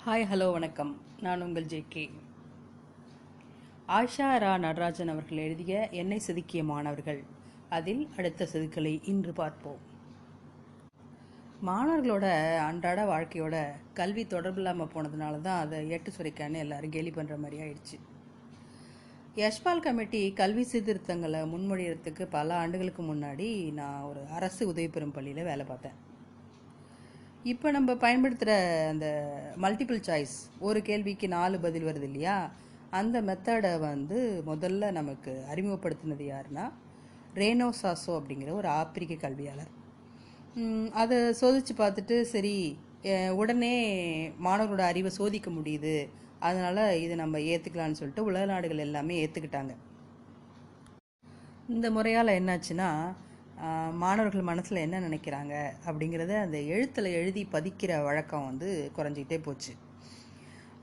Hi hello வணக்கம். நான் உங்கள் ஜேகே. ஆஷா ரா நடராஜன் அவர்கள் எழுதிய என்னை செதுக்கிய மாணவர்கள், அதில் அடுத்த செதுக்கலை இன்று பார்ப்போம். மாணவர்களோட அன்றாட வாழ்க்கையோட கல்வி தொடர்பு இல்லாமல் போனதுனால தான் அதை ஏட்டு சுரைக்கான்னு எல்லாரும் கேலி பண்ணுற மாதிரி ஆயிடுச்சு. யஷ்பால் கமிட்டி கல்வி சீர்திருத்தங்களை முன்மொழியறதுக்கு பல ஆண்டுகளுக்கு முன்னாடி நான் ஒரு அரசு உதவி பெறும் பள்ளியில் வேலை பார்த்தேன். இப்போ நம்ம பயன்படுத்துகிற அந்த மல்டிபிள் சாய்ஸ், ஒரு கேள்விக்கு 4 பதில் வருது இல்லையா, அந்த மெத்தடை முதல்ல நமக்கு அறிமுகப்படுத்தினது யாருன்னா ரேனோ சாசோ அப்படிங்கிற ஒரு ஆப்பிரிக்க கல்வியாளர். அதை சோதித்து பார்த்துட்டு சரி, உடனே மாணவர்களோட அறிவை சோதிக்க முடியுது, அதனால் இதை நம்ம ஏற்றுக்கலான்னு சொல்லிட்டு உலக நாடுகள் எல்லாமே ஏற்றுக்கிட்டாங்க. இந்த முறையால் என்னாச்சுன்னா, மாணவர்கள் மனசில் என்ன நினைக்கிறாங்க அப்படிங்கிறத அந்த எழுத்தில் எழுதி பதிக்கிற வழக்கம் குறைஞ்சிக்கிட்டே போச்சு.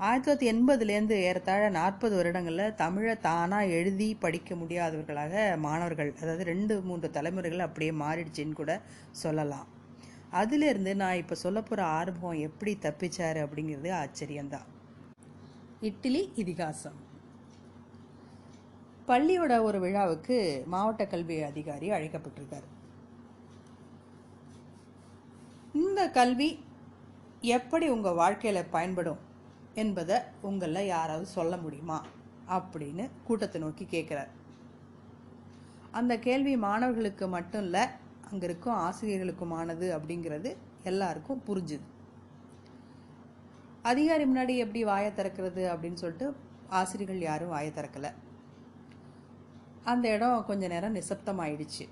1980லேருந்து ஏறத்தாழ 40 வருடங்களில் தமிழை தானாக எழுதி படிக்க முடியாதவர்களாக மாணவர்கள், அதாவது 2-3 தலைமுறைகள் அப்படியே மாறிடுச்சின்னு கூட சொல்லலாம். அதிலேருந்து நான் இப்போ சொல்ல போகிற ஆரம்பம் எப்படி தப்பிச்சாரு அப்படிங்கிறது ஆச்சரியம்தான். இட்லி இதிகாசம். பள்ளியோட ஒரு விழாவுக்கு மாவட்ட கல்வி அதிகாரி அழைக்கப்பட்டிருக்கார். இந்த கல்வி எப்படி உங்கள் வாழ்க்கையில் பயன்படும் என்பதை உங்களில் யாராவது சொல்ல முடியுமா அப்படின்னு கூட்டத்தை நோக்கி கேட்குறார். அந்த கேள்வி மாணவர்களுக்கு மட்டும் இல்லை, அங்கே இருக்கும் ஆசிரியர்களுக்குமானது அப்படிங்கிறது எல்லாருக்கும் புரிஞ்சுது. அதிகாரி முன்னாடி எப்படி வாயை திறக்கிறது அப்படின்னு சொல்லிட்டு ஆசிரியர்கள் யாரும் வாயை திறக்கலை. அந்த இடம் கொஞ்ச நேரம் நிசப்தமாயிடுச்சு.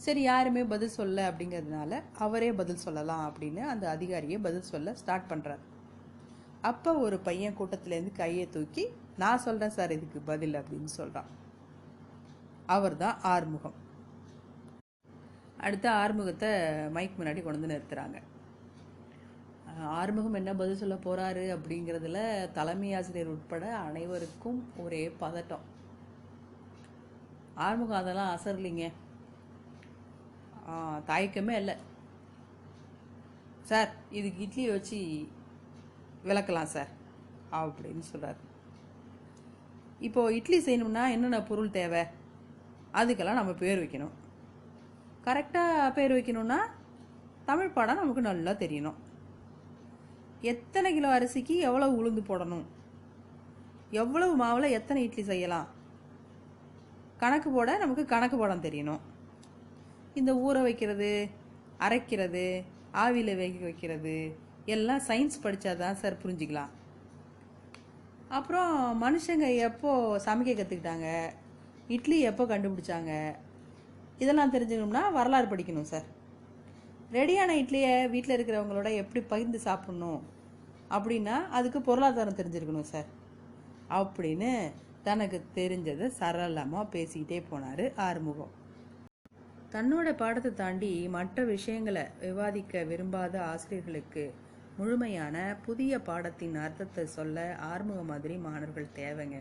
சரி, யாருமே பதில் சொல்ல அப்படிங்கிறதுனால அவரே பதில் சொல்லலாம் அப்படின்னு அந்த அதிகாரியை பதில் சொல்ல ஸ்டார்ட் பண்ணுறார். அப்போ ஒரு பையன் கூட்டத்திலேருந்து கையை தூக்கி, நான் சொல்கிறேன் சார் இதுக்கு பதில் அப்படின்னு சொல்கிறான். அவர் தான் ஆறுமுகம். அடுத்த ஆறுமுகத்தை மைக் முன்னாடி கொண்டு வந்து நிறுத்துகிறாங்க. ஆறுமுகம் என்ன பதில் சொல்ல போகிறாரு அப்படிங்கிறதுல தலைமை ஆசிரியர் உட்பட அனைவருக்கும் ஒரே பதட்டம். ஆறுமுகம் அதெல்லாம் அசரலிங்க, தயக்கமே இல்லை. சார், இதுக்கு இட்லியை வச்சு விளக்கலாம் சார் அப்படின்னு சொல்கிறார். இப்போது இட்லி செய்யணும்னா என்னென்ன பொருள் தேவை, அதுக்கெல்லாம் நம்ம பேர் வைக்கணும். கரெக்டாக பேர் வைக்கணும்னா தமிழ் பாடம் நமக்கு நல்லா தெரியணும். எத்தனை கிலோ அரிசிக்கு எவ்வளவு உளுந்து போடணும், எவ்வளவு மாவில் எத்தனை இட்லி செய்யலாம், கணக்கு போட நமக்கு கணக்கு பாடம் தெரியணும். இந்த ஊற வைக்கிறது, அரைக்கிறது, ஆவியில் வேக வைக்கிறது எல்லாம் சயின்ஸ் படித்தாதான் சார் புரிஞ்சிக்கலாம். அப்புறம் மனுஷங்க எப்போ சமைக்க கற்றுக்கிட்டாங்க, இட்லி எப்போ கண்டுபிடிச்சாங்க, இதெல்லாம் தெரிஞ்சுக்கணும்னா வரலாறு படிக்கணும் சார். ரெடியான இட்லியை வீட்டில் இருக்கிறவங்களோட எப்படி பகிர்ந்து சாப்பிட்ணும் அப்படின்னா அதுக்கு பொருளாதாரம் தெரிஞ்சிருக்கணும் சார் அப்படின்னு தனக்கு தெரிஞ்சதை சரளமாக பேசிக்கிட்டே போனார் ஆறுமுகம். தன்னோட பாடத்தை தாண்டி மற்ற விஷயங்களை விவாதிக்க விரும்பாத ஆசிரியர்களுக்கு முழுமையான புதிய பாடத்தின் அர்த்தத்தை சொல்ல ஆறுமுக மாதிரி மாணவர்கள் தேவைங்க.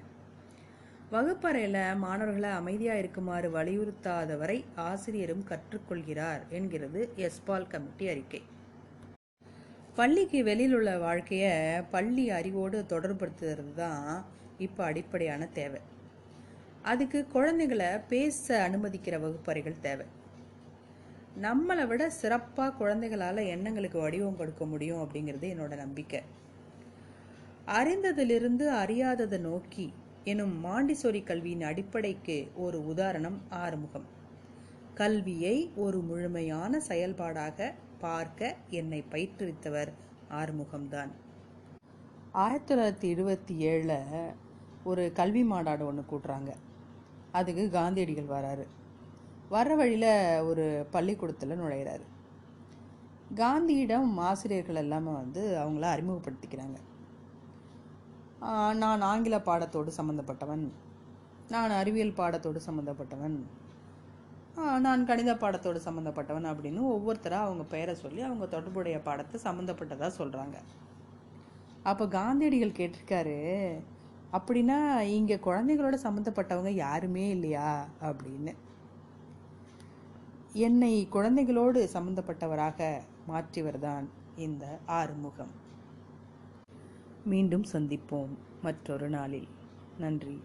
வகுப்பறையில் மாணவர்களை அமைதியாக இருக்குமாறு வலியுறுத்தாதவரை ஆசிரியரும் கற்றுக்கொள்கிறார் என்கிறது யஷ்பால் கமிட்டி அறிக்கை. பள்ளிக்கு வெளியில் உள்ள வாழ்க்கையை பள்ளி அறிவோடு தொடர்புபடுத்துறது தான் இப்போ அடிப்படையான தேவை. அதுக்கு குழந்தைகளை பேச அனுமதிக்கிற வகுப்பறைகள் தேவை. நம்மளை விட சிறப்பாக குழந்தைகளால் எண்ணங்களுக்கு வடிவம் கொடுக்க முடியும் அப்படிங்கிறது என்னோட நம்பிக்கை. அறிந்ததிலிருந்து அறியாததை நோக்கி எனும் மாண்டிசோரி கல்வியின் அடிப்படைக்கு ஒரு உதாரணம் ஆறுமுகம். கல்வியை ஒரு முழுமையான செயல்பாடாக பார்க்க என்னை பயிற்றுவித்தவர் ஆறுமுகம்தான். 1927 ஒரு கல்வி மாநாடு ஒன்று கூட்டுறாங்க. அதுக்கு காந்தியடிகள் வராரு. வர்ற வழியில் ஒரு பள்ளிக்கூடத்தில் நுழையிறாரு. காந்தியிடம் ஆசிரியர்கள் எல்லாமே அவங்கள அறிமுகப்படுத்திக்கிறாங்க. நான் ஆங்கில பாடத்தோடு சம்மந்தப்பட்டவன், நான் அறிவியல் பாடத்தோடு சம்மந்தப்பட்டவன், நான் கணித பாடத்தோடு சம்மந்தப்பட்டவன் அப்படின்னு ஒவ்வொருத்தராக அவங்க பெயரை சொல்லி அவங்க தொடர்புடைய பாடத்தை சம்மந்தப்பட்டதாக சொல்கிறாங்க. அப்போ காந்தியடிகள் கேட்டிருக்காரு, அப்படின்னா இங்கே குழந்தைகளோட சம்மந்தப்பட்டவங்க யாருமே இல்லையா அப்படின்னு. என்னை குழந்தைகளோடு சம்மந்தப்பட்டவராக மாற்றியவர் தான் இந்த ஆறுமுகம். மீண்டும் சந்திப்போம் மற்றொரு நாளில். நன்றி.